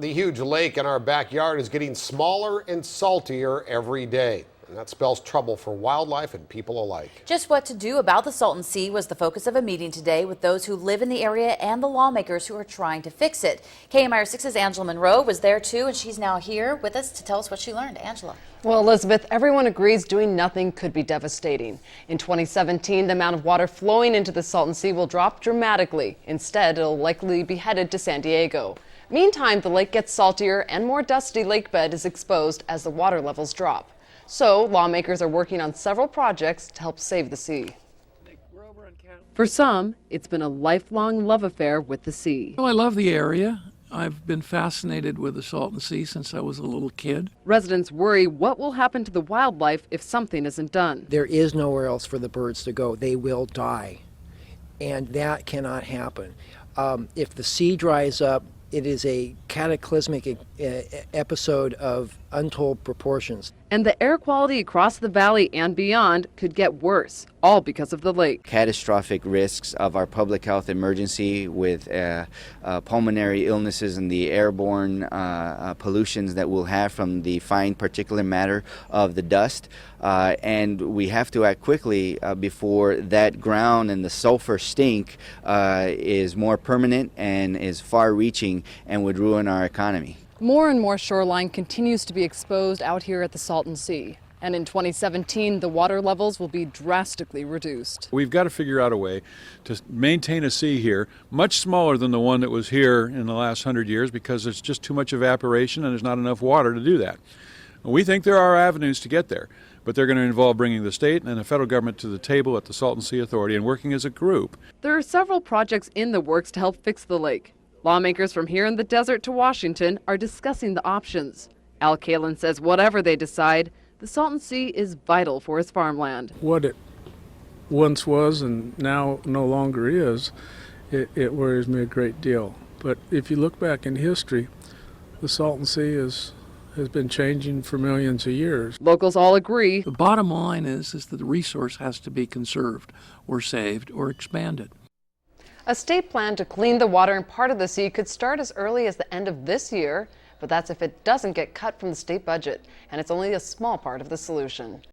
The huge lake in our backyard is getting smaller and saltier every day. And that spells trouble for wildlife and people alike. Just what to do about the Salton Sea was the focus of a meeting today with those who live in the area and the lawmakers who are trying to fix it. KMIR-6's Angela Monroe was there too, and she's now here with us to tell us what she learned. Angela. Well, Elizabeth, everyone agrees doing nothing could be devastating. In 2017, the amount of water flowing into the Salton Sea will drop dramatically. Instead, it'll likely be headed to San Diego. Meantime, the lake gets saltier and more dusty lakebed is exposed as the water levels drop. So, lawmakers are working on several projects to help save the sea. For some, it's been a lifelong love affair with the sea. Well, I love the area. I've been fascinated with the Salton Sea since I was a little kid. Residents worry what will happen to the wildlife if something isn't done. There is nowhere else for the birds to go. They will die, and that cannot happen. If the sea dries up, it is a cataclysmic episode of untold proportions. And the air quality across the valley and beyond could get worse, all because of the lake. Catastrophic risks of our public health emergency with pulmonary illnesses and the airborne pollutions that we'll have from the fine particulate matter of the dust. And we have to act quickly before that ground and the sulfur stink is more permanent and is far-reaching and would ruin our economy. More and more shoreline continues to be exposed out here at the Salton Sea. And in 2017, the water levels will be drastically reduced. We've got to figure out a way to maintain a sea here much smaller than the one that was here in the last 100 years because there's just too much evaporation and there's not enough water to do that. We think there are avenues to get there, but they're going to involve bringing the state and the federal government to the table at the Salton Sea Authority and working as a group. There are several projects in the works to help fix the lake. Lawmakers from here in the desert to Washington are discussing the options. Al Kalin says whatever they decide, the Salton Sea is vital for his farmland. What it once was and now no longer is, it worries me a great deal. But if you look back in history, the Salton Sea has been changing for millions of years. Locals all agree. The bottom line is that the resource has to be conserved or saved or expanded. A state plan to clean the water in part of the sea could start as early as the end of this year, but that's if it doesn't get cut from the state budget, and it's only a small part of the solution.